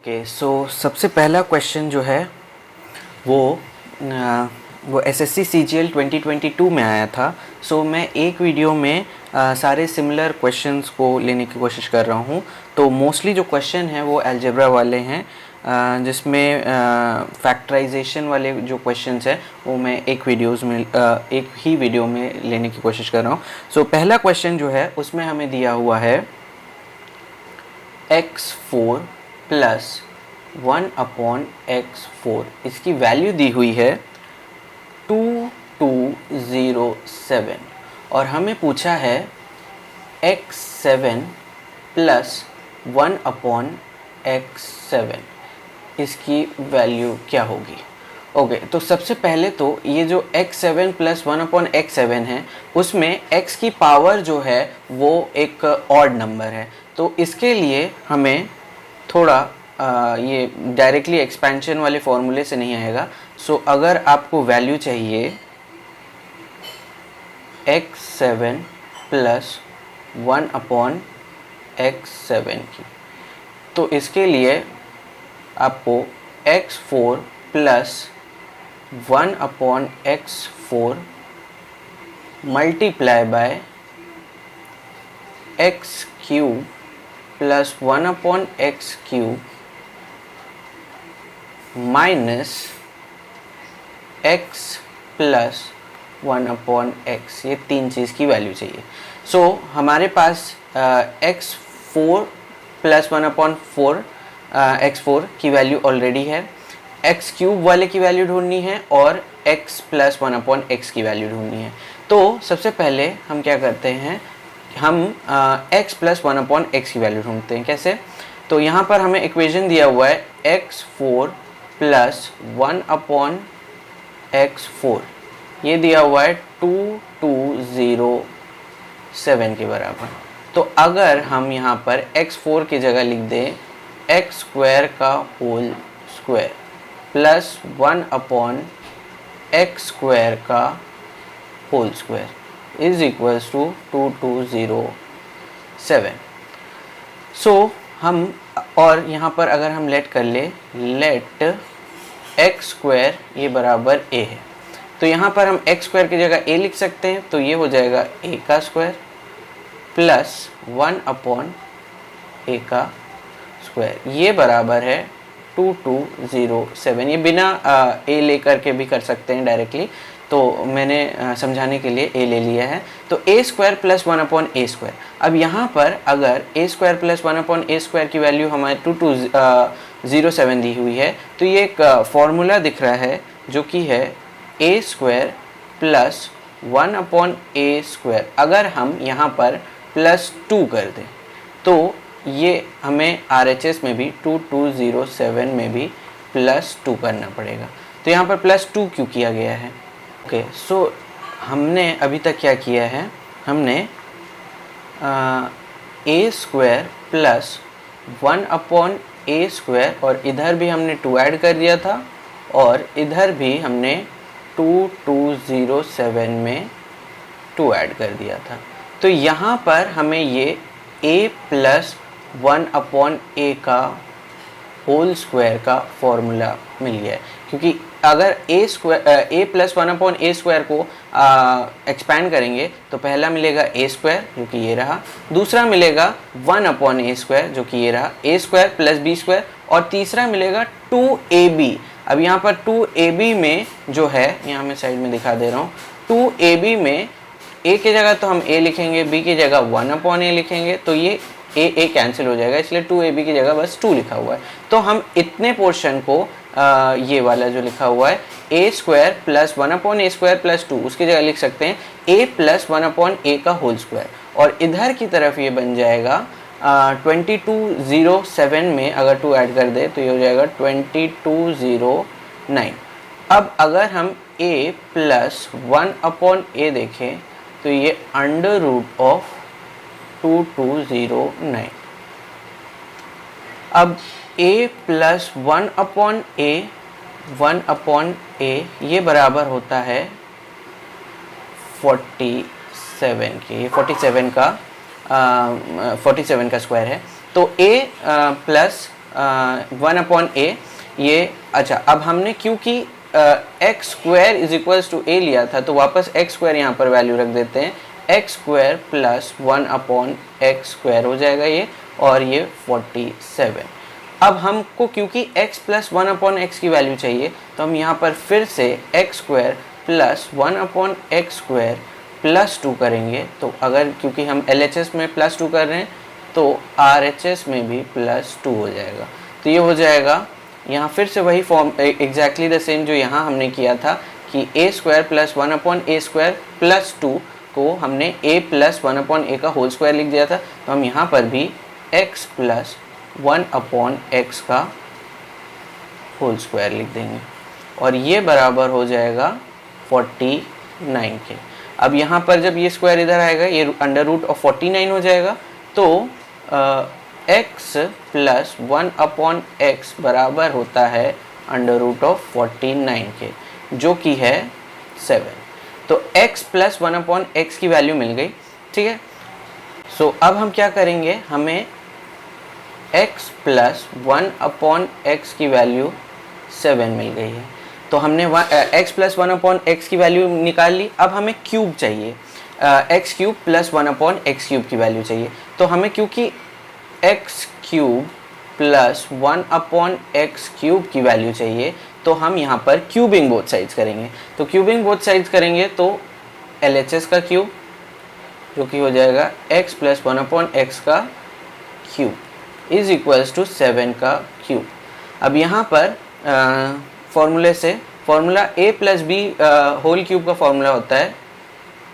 Okay, सो सबसे पहला question जो है वो एसएससी सीजीएल 2022 में आया था। सो मैं एक वीडियो में सारे सिमिलर क्वेश्चंस को लेने की कोशिश कर रहा हूँ। तो मोस्टली जो क्वेश्चन हैं वो अलजेब्रा वाले हैं, जिसमें फैक्टराइजेशन वाले जो क्वेश्चंस हैं वो मैं एक ही वीडियो में लेने की कोशिश कर रहा हूँ। सो पहला क्वेश्चन जो है उसमें हमें दिया हुआ है x4 प्लस 1/x4, इसकी वैल्यू दी हुई है 2207 और हमें पूछा है x7 प्लस 1/x7, इसकी वैल्यू क्या होगी। ओके, तो सबसे पहले तो ये जो x7 प्लस 1/x7 है उसमें x की पावर जो है वो एक ऑड नंबर है, तो इसके लिए हमें थोड़ा ये डायरेक्टली एक्सपेंशन वाले फॉर्मूले से नहीं आएगा। सो अगर आपको वैल्यू चाहिए x7 प्लस 1/x7 की, तो इसके लिए आपको x4 plus 1/x4 multiply by x cube plus 1/x cube minus x plus 1/x, ये तीन चीज़ की वैल्यू चाहिए। सो हमारे पास x4 प्लस 1/4 x4 की वैल्यू ऑलरेडी है, x क्यूब वाले की वैल्यू ढूंढनी है और x प्लस 1/x की वैल्यू ढूंढनी है। तो सबसे पहले हम क्या करते हैं, हम x प्लस 1/x की वैल्यू ढूंढते हैं। कैसे? तो यहाँ पर हमें इक्वेशन दिया हुआ है x4 प्लस 1/x4, ये दिया हुआ है 2207 के बराबर। तो अगर हम यहाँ पर x4 की जगह लिख दें x स्क्वायर का whole square plus 1/x square का whole square is equals to 2207। So हम और यहाँ पर अगर हम लेट कर ले, लेट x स्क्वायर ये बराबर a है, तो यहाँ पर हम x स्क्वायर की जगह a लिख सकते हैं, तो ये हो जाएगा a का स्क्वायर प्लस 1/a का स्क्वायर, ये बराबर है 2207। ये बिना a लेकर के भी कर सकते हैं डायरेक्टली, तो मैंने समझाने के लिए a ले लिया है। तो a square plus 1/a square, अब यहाँ पर अगर a square plus 1/a square की वैल्यू हमारे 2207 दी हुई है, तो ये एक फॉर्मूला दिख रहा है जो कि है a square plus 1/a square. अगर हम यहाँ पर प्लस 2 कर दें तो ये हमें RHS में भी 2207 में भी प्लस 2 करना पड़ेगा। तो यहाँ पर प्लस 2 क्यों किया गया है? ओके, सो हमने अभी तक क्या किया है, हमने a square plus 1/a square और इधर भी हमने 2 ऐड कर दिया था और इधर भी हमने 2207 में 2 ऐड कर दिया था। तो यहाँ पर हमें ये a प्लस 1/a का होल स्क्वायर का फॉर्मूला मिल गया है, क्योंकि अगर a प्लस 1/a स्क्वायर को एक्सपैंड करेंगे तो पहला मिलेगा a स्क्वायर जो कि ये रहा, दूसरा मिलेगा 1/a स्क्वायर जो कि ये रहा, a square plus b square, और तीसरा मिलेगा 2ab। अब यहाँ पर 2ab में जो है, यहाँ मैं साइड में दिखा दे रहा हूँ, 2ab में a की जगह तो हम a लिखेंगे, b की जगह 1/a लिखेंगे, तो ये a कैंसिल हो जाएगा, इसलिए 2ab की jगह बस 2 लिखा हुआ है। तो हम इतने पोर्शन को ये वाला जो लिखा हुआ है a square plus 1/a square plus 2, उसकी जगह लिख सकते हैं a प्लस 1/a का होल स्क्वायर, और इधर की तरफ ये बन जाएगा 2207 में अगर 2 ऐड कर दे तो ये हो जाएगा 2209। अब अगर हम a प्लस 1/a देखें तो ये अंडर रूट ऑफ 2209। अब a प्लस 1/a ये बराबर होता है 47 के, ये 47 का स्क्वायर है। तो a प्लस 1 अपॉन ए ये। अच्छा, अब हमने क्योंकि x square is equals to a लिया था तो वापस एक्स स्क्वायर यहाँ पर वैल्यू रख देते हैं। X square plus 1 upon X square हो जाएगा ये, और ये 47। अब हमको क्योंकि x प्लस 1 अपॉन एक्स की वैल्यू चाहिए तो हम यहाँ पर फिर से x square plus 1 upon X square plus 2 करेंगे। तो अगर क्योंकि हम LHS में प्लस 2 कर रहे हैं तो RHS में भी प्लस 2 हो जाएगा। तो ये हो जाएगा यहाँ फिर से वही फॉर्म एग्जैक्टली द सेम जो यहाँ हमने किया था कि a square plus 1 upon A square plus 2 को हमने a प्लस 1 अपॉन ए का होल स्क्वायर लिख दिया था। तो हम यहाँ पर भी x प्लस 1 अपॉन एक्स का होल स्क्वायर लिख देंगे, और ये बराबर हो जाएगा 49 के। अब यहाँ पर जब ये स्क्वायर इधर आएगा ये अंडर रूट ऑफ 49 हो जाएगा। तो x प्लस 1 अपॉन एक्स बराबर होता है अंडर रूट ऑफ 49 के, जो कि है 7। तो x प्लस 1 अपॉन एक्स की वैल्यू मिल गई, ठीक है। सो अब हम क्या करेंगे, हमें x प्लस 1 अपॉन एक्स की वैल्यू 7 मिल गई है। तो हमने x प्लस 1 अपॉन एक्स की वैल्यू निकाल ली। अब हमें क्यूब चाहिए, x cube plus 1 upon x cube की वैल्यू चाहिए। तो हमें क्योंकि x cube plus 1 upon x cube की वैल्यू चाहिए तो हम यहाँ पर क्यूबिंग बोथ साइड्स करेंगे। तो क्यूबिंग बोथ साइड्स करेंगे तो LHS का क्यूब जो कि हो जाएगा x प्लस 1 अपॉन एक्स का क्यूब इज इक्वल्स टू 7 का क्यूब। अब यहाँ पर फॉर्मूले से formula a plus b whole cube का फॉर्मूला होता है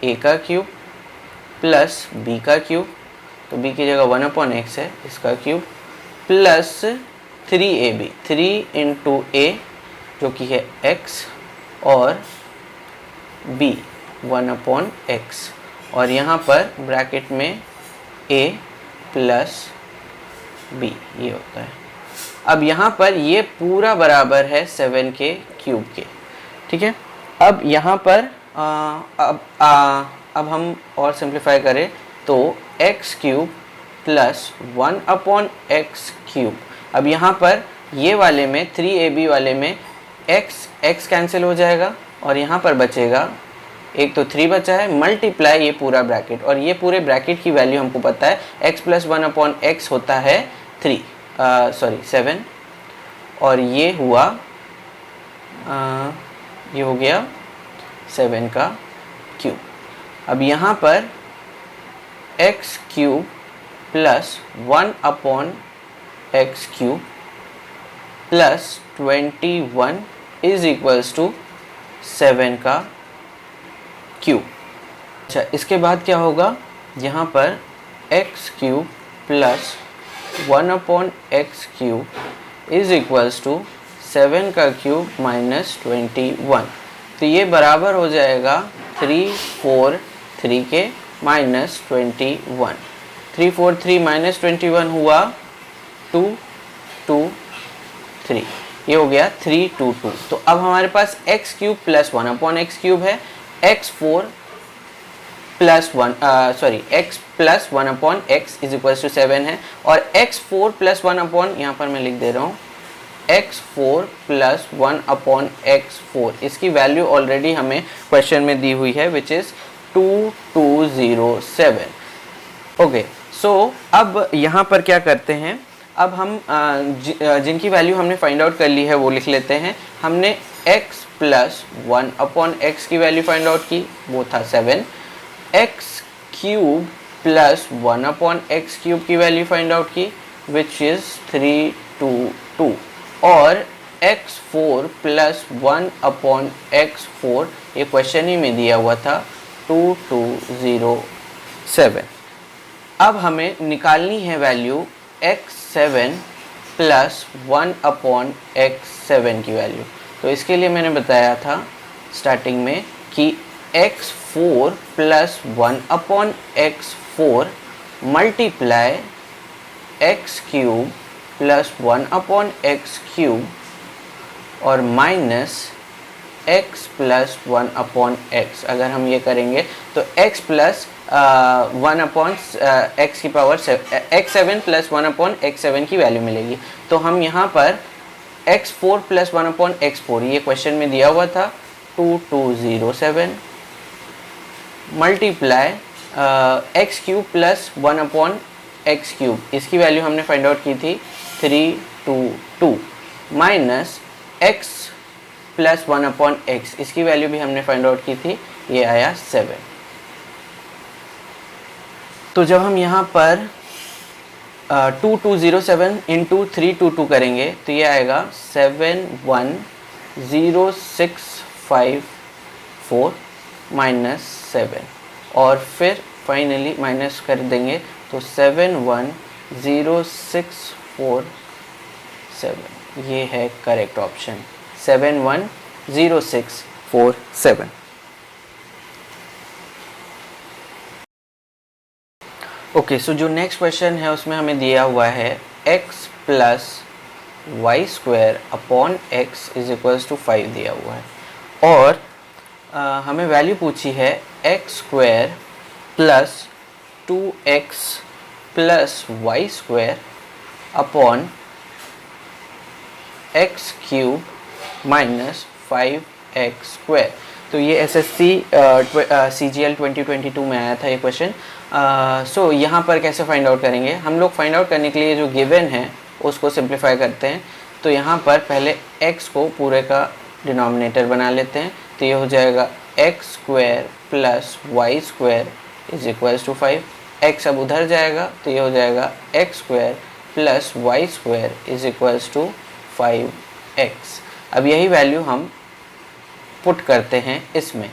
a का क्यूब प्लस b का क्यूब, तो b की जगह 1 अपॉन एक्स है इसका cube, plus 3ab 3 into a जो कि है x और b 1 अपॉन एक्स, और यहाँ पर ब्रैकेट में a प्लस b ये होता है। अब यहाँ पर ये पूरा बराबर है 7 के क्यूब के, ठीक है। अब यहाँ पर अब हम और सिंप्लीफाई करें तो x cube plus 1 upon x cube. अब यहाँ पर ये वाले में 3ab वाले में x कैंसिल हो जाएगा और यहाँ पर बचेगा एक, तो 3 बचा है, मल्टीप्लाई ये पूरा ब्रैकेट, और ये पूरे ब्रैकेट की वैल्यू हमको पता है x प्लस 1 अपॉन एक्स होता है 7, और ये हुआ ये हो गया 7 का क्यूब। अब यहाँ पर x cube plus 1 upon x cube plus 21 is equals to 7 का क्यूब। अच्छा, इसके बाद क्या होगा, यहाँ पर x cube plus 1 upon x cube is equals to 7 का क्यूब माइनस 21। तो ये बराबर हो जाएगा 343 के माइनस 21। 343 माइनस 21 हुआ 223, ये हो गया 322। तो अब हमारे पास x cube plus 1 upon x cube है, x4 plus 1 upon X is equal to 7 है, और x4 प्लस 1 अपॉन, यहाँ पर मैं लिख दे रहा हूँ x4 प्लस 1 अपॉन x4, इसकी वैल्यू ऑलरेडी हमें क्वेश्चन में दी हुई है विच इज़ 2207। ओके, सो अब यहाँ पर क्या करते हैं, अब हम जिनकी वैल्यू हमने फाइंड आउट कर ली है वो लिख लेते हैं। हमने x प्लस 1 अपॉन एक्स की वैल्यू फाइंड आउट की, वो था 7। x cube plus 1 upon x cube की वैल्यू फाइंड आउट की विच इज़ 322, और x4 प्लस 1 अपॉन x4 ये क्वेश्चन ही में दिया हुआ था 2207। अब हमें निकालनी है value x7 plus 1 upon x7 की वैल्यू। तो इसके लिए मैंने बताया था स्टार्टिंग में कि x4 plus 1 upon x4 multiply x cube plus 1 upon x cube और minus x plus 1 upon x. अगर हम ये करेंगे तो x प्लस एक्स की पावर x7 प्लस 1/x7 की वैल्यू मिलेगी। तो हम यहाँ पर x4 प्लस 1/x4 ये क्वेश्चन में दिया हुआ था 2207 मल्टीप्लाई x³ प्लस 1/x³ इसकी वैल्यू हमने फाइंड आउट की थी 322 माइनस x प्लस 1/x इसकी वैल्यू भी हमने फाइंड आउट की थी, ये आया 7। तो जब हम यहाँ पर 2207 इंटू 322 करेंगे तो ये आएगा 710,654 माइनस 7 और फिर फाइनली माइनस कर देंगे तो 710,647 ये है करेक्ट ऑप्शन 710,647। ओके, सो जो नेक्स्ट क्वेश्चन है उसमें हमें दिया हुआ है x plus Y square upon X is equals to 5 दिया हुआ है और हमें वैल्यू पूछी है x square plus 2x plus Y square upon x cube minus 5x square. तो ये एसएससी CGL 2022 में आया था ये क्वेश्चन। सो यहाँ पर कैसे फाइंड आउट करेंगे हम लोग? फाइंड आउट करने के लिए जो गिवन है उसको सिंप्लीफाई करते हैं। तो यहाँ पर पहले x को पूरे का डिनोमिनेटर बना लेते हैं, तो ये हो जाएगा X square plus Y square is equals to 5। x अब उधर जाएगा तो ये हो जाएगा X square plus Y square is equals to 5x। अब यही वैल्यू हम पुट करते हैं इसमें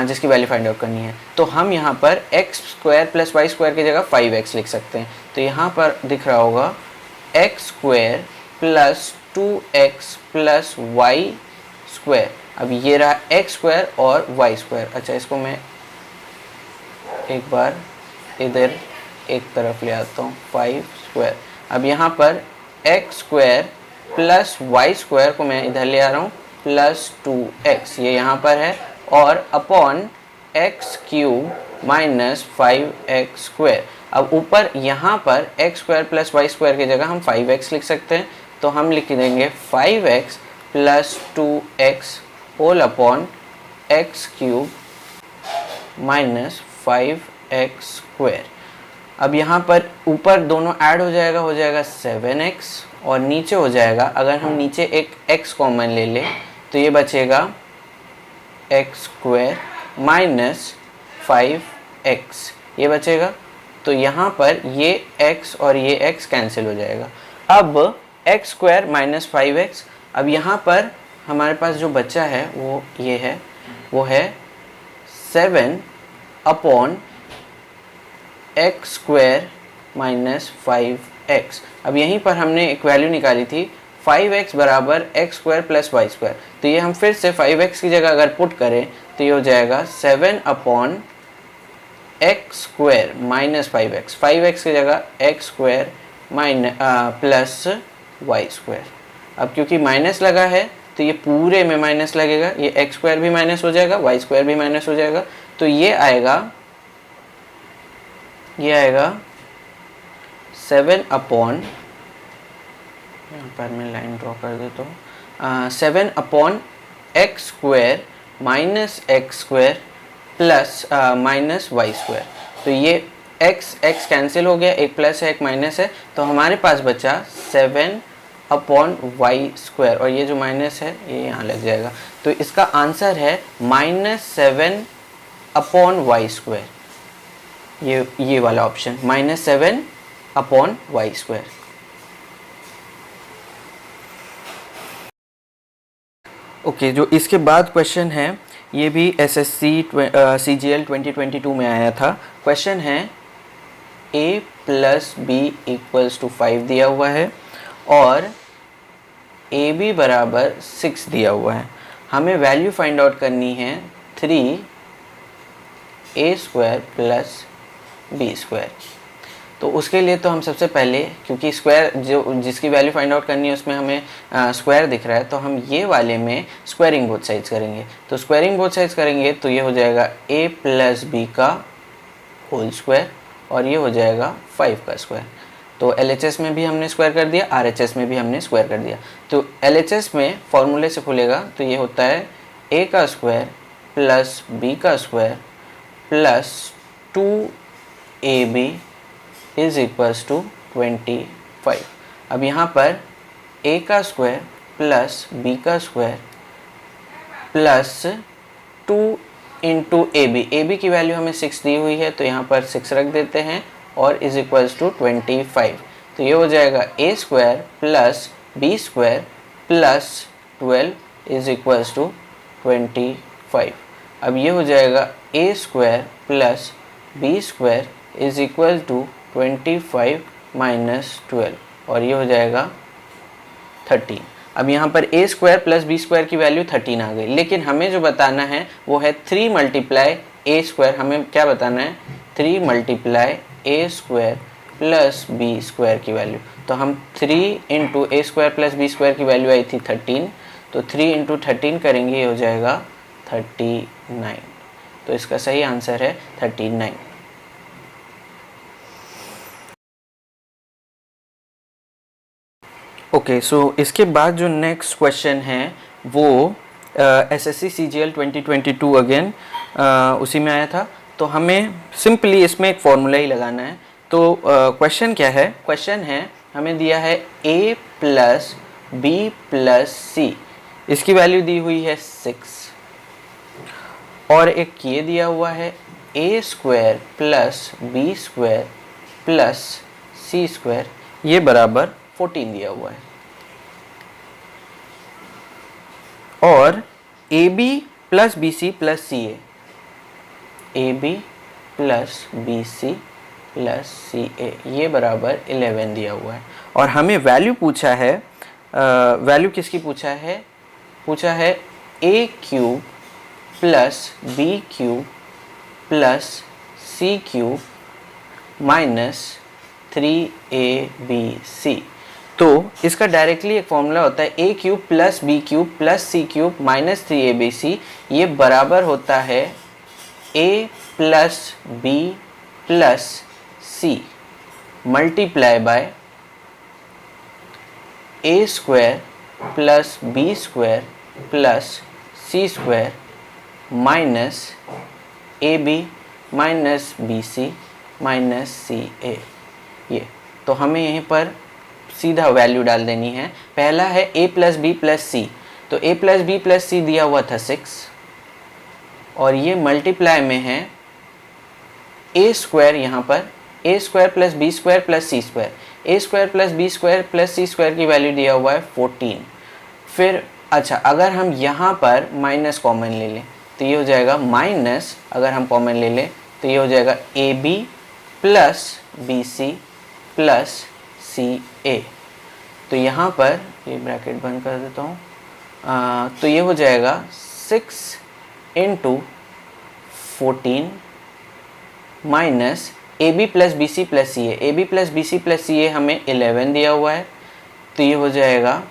जिसकी वैल्यू फाइंड आउट करनी है। तो हम यहाँ पर X square plus Y square की जगह 5x लिख सकते हैं। तो यहाँ पर दिख रहा होगा X square plus 2x plus Y square. अब ये रहा एक्स स्क्वायर और वाई स्क्वायर। अच्छा, इसको मैं एक बार इधर एक तरफ ले आता हूँ 5 स्क्वायर। अब यहाँ पर X square plus Y square को मैं इधर ले आ रहा हूँ प्लस 2x, ये यहाँ पर है, और upon x cube minus 5x square. अब ऊपर यहाँ पर X square plus Y square की जगह हम 5x लिख सकते हैं। तो हम लिख देंगे 5x plus 2x whole upon x cube minus 5x square. अब यहाँ पर ऊपर दोनों ऐड हो जाएगा 7x और नीचे हो जाएगा, अगर हम नीचे एक x कॉमन ले लें तो ये बचेगा एक्स स्क्वायर माइनस 5x ये बचेगा। तो यहाँ पर ये x और ये x कैंसिल हो जाएगा। अब एक्स स्क्वायर माइनस 5x, अब यहाँ पर हमारे पास जो बच्चा है वो ये है, वो है 7 upon X square minus 5x। अब यहीं पर हमने एक वैल्यू निकाली थी 5x बराबर X square plus Y square. तो ये हम फिर से 5x की जगह अगर पुट करें तो ये हो जाएगा 7 upon X square minus 5x। 5x की जगह X square plus Y square. अब क्योंकि माइनस लगा है तो ये पूरे में माइनस लगेगा, ये एक्स स्क्वायर भी माइनस हो जाएगा, वाई स्क्वायर भी माइनस हो जाएगा। तो ये आएगा 7 अपॉन, यहाँ पर मैं लाइन ड्रॉ कर देता हूँ, 7 upon X square minus X square plus minus Y square. तो ये x कैंसिल हो गया, एक प्लस है एक माइनस है, तो हमारे पास बचा 7 अपॉन वाई स्क्वायर और ये जो माइनस है ये यहाँ लग जाएगा। तो इसका आंसर है -7 अपॉन वाई स्क्वायर, ये वाला option -7 upon Y square. Okay, जो इसके बाद क्वेश्चन है ये भी एसएससी CGL 2022 में आया था। क्वेश्चन है a plus B equals to 5 दिया हुआ है और ab बराबर 6 दिया हुआ है। हमें वैल्यू फाइंड आउट करनी है 3a square plus B square. तो उसके लिए तो हम सबसे पहले, क्योंकि स्क्वायर जिसकी वैल्यू फाइंड आउट करनी है उसमें हमें स्क्वायर दिख रहा है, तो हम ये वाले में स्क्वायरिंग बोथ साइड्स करेंगे। तो स्क्वायरिंग बोथ साइड्स करेंगे तो ये हो जाएगा a प्लस बी का होल स्क्वायर और ये हो जाएगा 5 का स्क्वायर। तो LHS में भी हमने स्क्वायर कर दिया, RHS में भी हमने स्क्वायर कर दिया। तो LHS में फॉर्मूले से खुलेगा तो ये होता है a का स्क्वायर प्लस b का square plus 2ab is equals to 25। अब यहाँ पर a का स्क्वायर प्लस b का स्क्वायर प्लस 2 इंटू ab की वैल्यू हमें 6 दी हुई है तो यहाँ पर 6 रख देते हैं और इज इक्वल्स टू 25। तो ये हो जाएगा a square plus b square plus 12 is equals to 25। अब ये हो जाएगा a square plus b square is equal to 25 minus 12 और ये हो जाएगा 13। अब यहाँ पर a square plus b square की वैल्यू 13 आ गई, लेकिन हमें जो बताना है वो है 3 मल्टीप्लाई a स्क्वायर। हमें क्या बताना है? 3 multiply a square plus b square की वैल्यू। तो हम 3 into a square plus b square की वैल्यू आई थी 13, तो 3 इंटू 13 करेंगे, ये हो जाएगा 39। तो इसका सही आंसर है 39। ओके, सो इसके बाद जो नेक्स्ट क्वेश्चन है वो SSC CGL 2022 अगेन उसी में आया था। तो हमें सिंपली इसमें एक फॉर्मूला ही लगाना है। तो क्वेश्चन क्या है? क्वेश्चन है हमें दिया है a plus b plus c, इसकी वैल्यू दी हुई है 6 और एक ये दिया हुआ है a square plus b square plus c square, ये बराबर 14 दिया हुआ है। और AB plus BC plus CA, AB plus BC plus CA ये बराबर 11 दिया हुआ है। और हमें वैल्यू पूछा है, वैल्यू किसकी पूछा है? पूछा है a cube plus b cube plus c cube minus 3abc। तो इसका डायरेक्टली एक फॉर्मूला होता है a cube plus b cube plus c cube minus 3abc, ये बराबर होता है a plus b plus c multiply by a square plus b square plus c square minus ab minus bc minus ca। ये तो हमें यहीं पर सीधा वैल्यू डाल देनी है। पहला है a प्लस बी प्लस सी, तो a प्लस बी प्लस सी दिया हुआ था 6 और ये मल्टीप्लाई में है a स्क्वायर, यहाँ पर a square plus B square plus C square, a square plus B square plus C square की वैल्यू दिया हुआ है 14। फिर अच्छा, अगर हम यहाँ पर माइनस कॉमन ले लें तो ये हो जाएगा माइनस, अगर हम कॉमन ले लें तो ये हो जाएगा a B plus b c plus c a. तो यहाँ पर ये ब्रैकेट बंद कर देता हूँ। तो ये हो जाएगा 6 into 14 minus A B plus b c plus c a. A B plus b c plus c a हमें 11 दिया हुआ है, तो ये हो जाएगा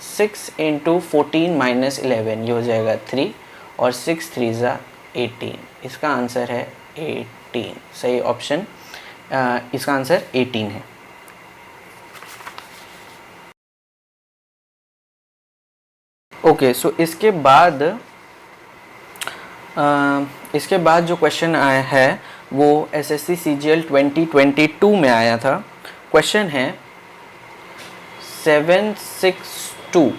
6 इंटू 14 माइनस 11, ये हो जाएगा 3 और 6 3 ज़ा 18। इसका आंसर है 18, सही ऑप्शन, इसका आंसर 18 है। ओके, सो इसके बाद जो क्वेश्चन आया है वो SSC CGL 2022 में आया था। क्वेश्चन है 762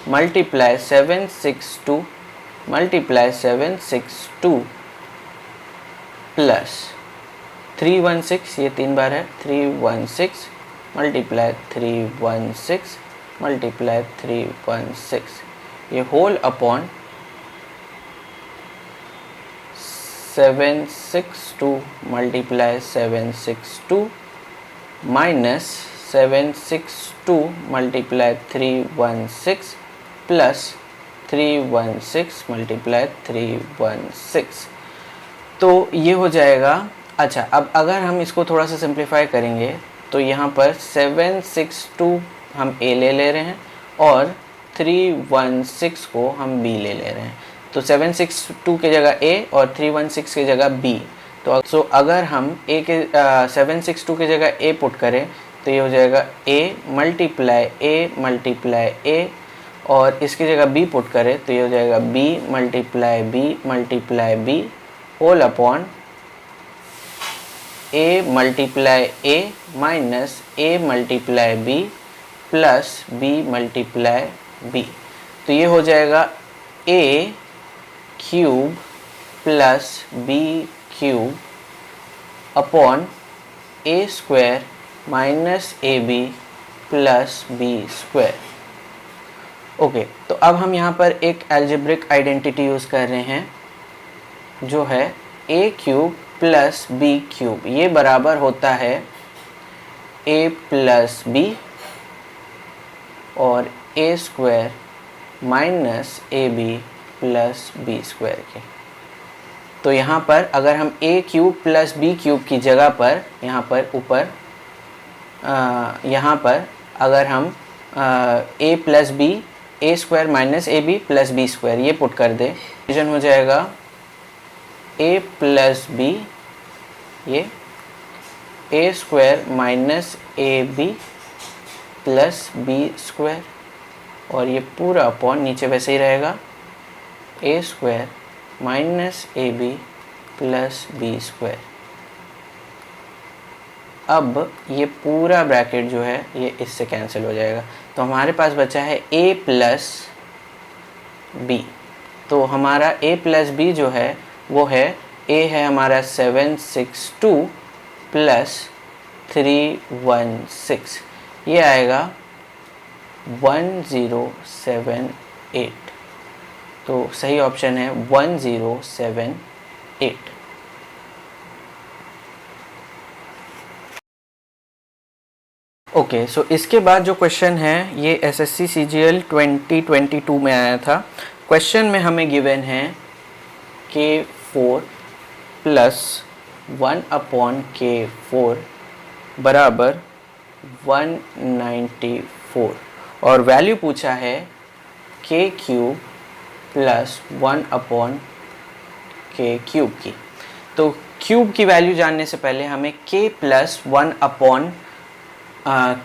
मल्टीप्लाई 762 मल्टीप्लाई 762 प्लस 316, ये 3 बार है, 316 मल्टीप्लाई 316 मल्टीप्लाई 316, ये whole upon 762 multiply 762 minus 762 multiply 316 plus 316 multiply 316। तो ये हो जाएगा। अच्छा, अब अगर हम इसको थोड़ा सा सिंप्लीफाई करेंगे तो यहाँ पर 762 हम a ले रहे हैं और 316 को हम b ले रहे हैं। तो 762 की जगह a और 316 की जगह b, तो अगर हम a के 762 की जगह a पुट करें तो ये हो जाएगा a मल्टीप्लाई a, और इसकी जगह b पुट करें तो ये हो जाएगा b multiply b whole upon a multiply a minus a multiply b plus b multiply b। तो ये हो जाएगा a cube plus b cube upon a square minus A B plus B square. Okay, तो अब हम यहाँ पर एक एल्जेब्रिक आइडेंटिटी यूज़ कर रहे हैं जो है a cube plus B cube, ये बराबर होता है a प्लस बी और a square minus A B plus B square के। तो यहाँ पर अगर हम a cube plus B cube की जगह पर यहाँ पर ऊपर यहाँ पर अगर हम a plus B A square minus A B plus B square ये पुट कर दें, डिवीजन हो जाएगा a प्लस बी, ये a square minus A B plus B square, और ये पूरा अपॉन नीचे वैसे ही रहेगा a square minus A B plus B square. अब ये पूरा ब्रैकेट जो है ये इससे कैंसिल हो जाएगा, तो हमारे पास बचा है a प्लस बी। तो हमारा a प्लस बी जो है वो है a है हमारा 762 प्लस 316, ये आएगा 1078। तो सही ऑप्शन है 1078। ओके, सो इसके बाद जो क्वेश्चन है ये एसएससी सीजीएल 2022 में आया था। क्वेश्चन में हमें गिवन है K4 प्लस 1 अपॉन K4 बराबर 194, और वैल्यू पूछा है K cube plus 1 upon K cube की। तो क्यूब की वैल्यू जानने से पहले हमें K प्लस 1 अपॉन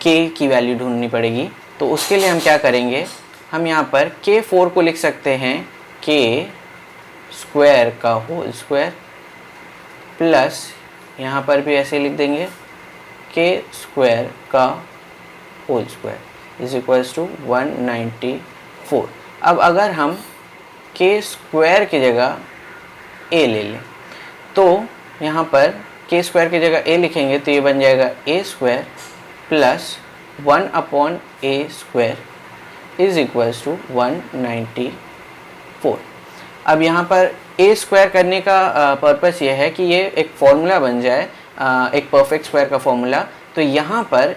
K की वैल्यू ढूंढनी पड़ेगी। तो उसके लिए हम क्या करेंगे, हम यहाँ पर K4 को लिख सकते हैं K स्क्वायर का होल स्क्वायर प्लस यहाँ पर भी ऐसे लिख देंगे K स्क्वायर का whole square is equals to 194। अब अगर हम K स्क्वायर की जगह A ले लें तो यहाँ पर K स्क्वायर की जगह A लिखेंगे तो ये बन जाएगा A square plus 1 upon A square is equals to 194। अब यहाँ पर A स्क्वायर करने का पर्पस ये है कि ये एक फॉर्मूला बन जाए, एक परफेक्ट स्क्वायर का फॉर्मूला। तो यहाँ पर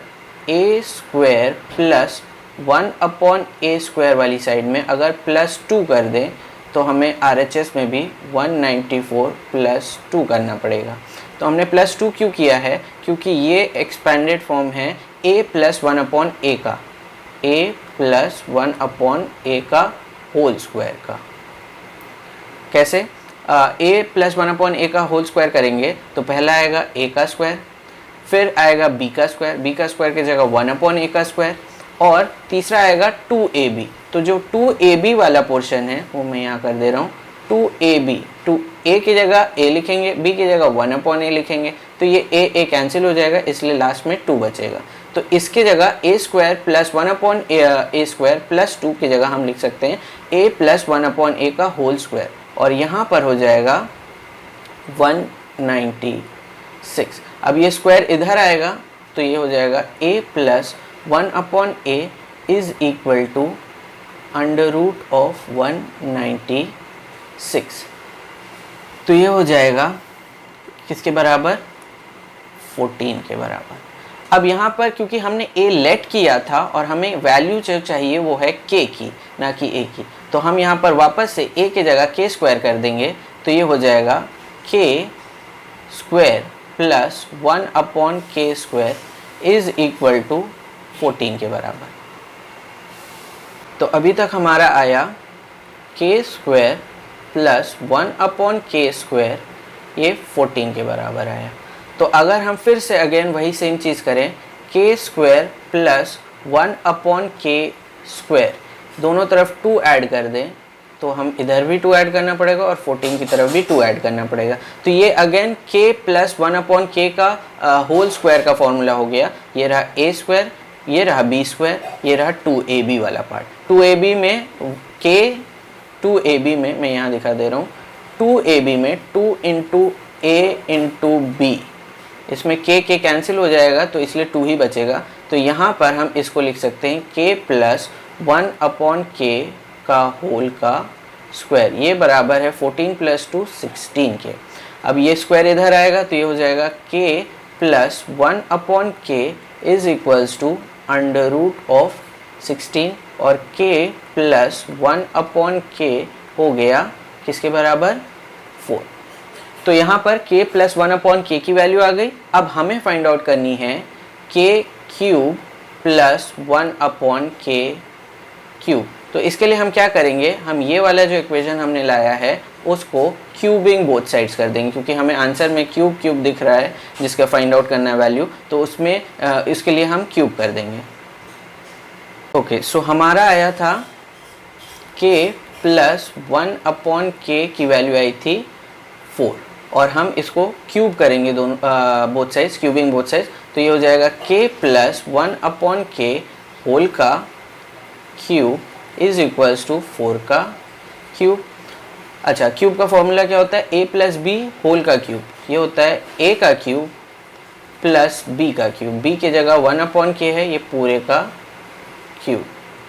A square plus 1 upon A square वाली साइड में अगर प्लस 2 कर दें तो हमें RHS में भी 194 प्लस 2 करना पड़ेगा। तो हमने प्लस 2 क्यों किया है, क्योंकि ये एक्सपेंडेड फॉर्म है a प्लस 1 अपॉन ए का, a प्लस 1 अपॉन ए का होल स्क्वायर का। कैसे a प्लस 1 अपॉन ए का होल स्क्वायर करेंगे तो पहला आएगा a का स्क्वायर, फिर आएगा b का स्क्वायर, b का स्क्वायर की जगह 1 अपॉन ए का स्क्वायर, और तीसरा आएगा 2ab। तो जो 2ab वाला पोर्शन है वो मैं यहाँ कर दे रहा हूँ 2ab। 2a की जगह a लिखेंगे, b की जगह 1 अपॉन a लिखेंगे, तो ये a कैंसिल हो जाएगा, इसलिए लास्ट में 2 बचेगा। तो इसकी जगह a square plus 1 upon a square plus 2 की जगह हम लिख सकते हैं a प्लस 1 अपॉन a का होल स्क्वायर, और यहाँ पर हो जाएगा 196। अब ये स्क्वायर इधर आएगा तो ये हो जाएगा a plus 1 upon a is equal to under root of 196। तो ये हो जाएगा किसके बराबर, 14 के बराबर। अब यहाँ पर क्योंकि हमने a लेट किया था और हमें वैल्यू जो चाहिए वो है k की, ना कि a की, तो हम यहाँ पर वापस से a की जगह k स्क्वायर कर देंगे। तो ये हो जाएगा k square plus 1 upon k square is equal to 14 के बराबर। तो अभी तक हमारा आया k square plus 1 upon k square ये 14 के बराबर आया। तो अगर हम फिर से अगेन वही सेम चीज़ करें, के स्क्वायर प्लस 1 अपॉन के स्क्वायर, दोनों तरफ 2 ऐड कर दें तो हम इधर भी 2 ऐड करना पड़ेगा और 14 की तरफ भी 2 ऐड करना पड़ेगा। तो ये अगेन k प्लस 1 अपॉन के का होल स्क्वायर का फॉर्मूला हो गया। ये रहा a स्क्वायर, ये रहा b स्क्वायर, ये रहा 2ab वाला पार्ट। 2ab में k, 2ab में मैं यहाँ दिखा दे रहा हूँ, 2ab में 2 इंटू a इंटू b, इसमें k कैंसिल हो जाएगा तो इसलिए 2 ही बचेगा। तो यहाँ पर हम इसको लिख सकते हैं k प्लस 1 अपॉन के का होल का स्क्वायर, ये बराबर है 14 प्लस 2 16 के। अब ये स्क्वायर इधर आएगा तो ये हो जाएगा k plus 1 upon K is equals to under root of 16 और k प्लस 1 अपॉन के हो गया किसके बराबर 4। तो यहाँ पर k प्लस 1 अपॉन के की वैल्यू आ गई। अब हमें फाइंड आउट करनी है k क्यूब प्लस 1 अपॉन के क्यूब। तो इसके लिए हम क्या करेंगे, हम ये वाला जो इक्वेशन हमने लाया है उसको क्यूबिंग बोथ साइड्स कर देंगे, क्योंकि हमें आंसर में क्यूब क्यूब दिख रहा है जिसका फाइंड आउट करना है वैल्यू, तो उसमें इसके लिए हम क्यूब कर देंगे। ओके, सो हमारा आया था k प्लस 1 अपॉन के की वैल्यू आई थी 4 और हम इसको क्यूब करेंगे दोनों both sides, cubing both sides. तो ये हो जाएगा k प्लस 1 अपॉन के होल का क्यूब इज इक्वल्स टू 4 का क्यूब। अच्छा, क्यूब का फॉर्मूला क्या होता है, a प्लस बी होल का क्यूब, ये होता है a का क्यूब प्लस b का क्यूब, b की जगह 1 अपॉन के है, ये पूरे का cube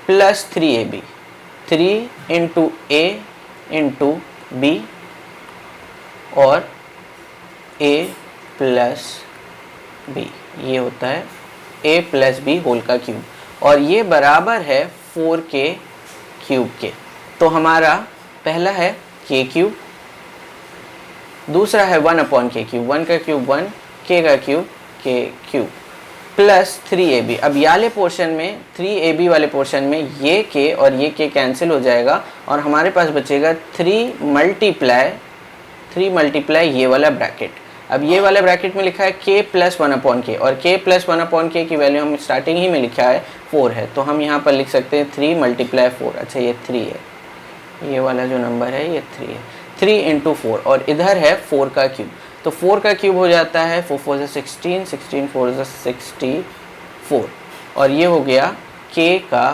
plus 3ab, 3 into a into b और a प्लस b, ये होता है a प्लस बी होल का क्यूब और ये बराबर है 4 के क्यूब के। तो हमारा पहला है k क्यूब, दूसरा है 1 अपॉन के क्यूब, 1 का क्यूब 1, k का cube k cube plus 3ab। अब याले पोर्शन में 3ab वाले पोर्शन में ये k और ये k कैंसिल हो जाएगा और हमारे पास बचेगा 3 मल्टीप्लाई ये वाला ब्रैकेट। अब ये वाला ब्रैकेट में लिखा है k प्लस 1 अपॉन के और k प्लस 1 अपॉन के की वैल्यू हम स्टार्टिंग ही में लिखा है 4 है, तो हम यहाँ पर लिख सकते हैं 3 मल्टीप्लाई 4। अच्छा, ये 3 है, ये वाला जो नंबर है ये 3 है, 3 इंटू 4 और इधर है 4 का क्यूब, तो 4 का क्यूब हो जाता है 4 4 16, 16 4 64 और ये हो गया k का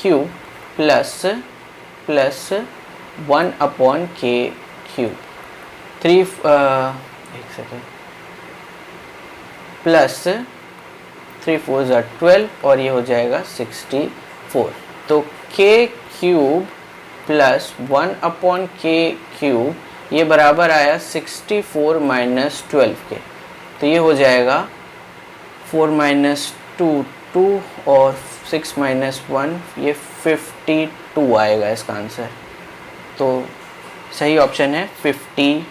क्यूब प्लस 1 अपॉन के क्यूब, 3 एक सेकेंड, प्लस 3 4 12 और ये हो जाएगा 64। तो k क्यूब प्लस 1 अपॉन के क्यूब ये बराबर आया 64 माइनस 12 के, तो ये हो जाएगा 4 माइनस 2 2 और 6 माइनस 1 ये 52 आएगा इसका आंसर। तो सही ऑप्शन है 52।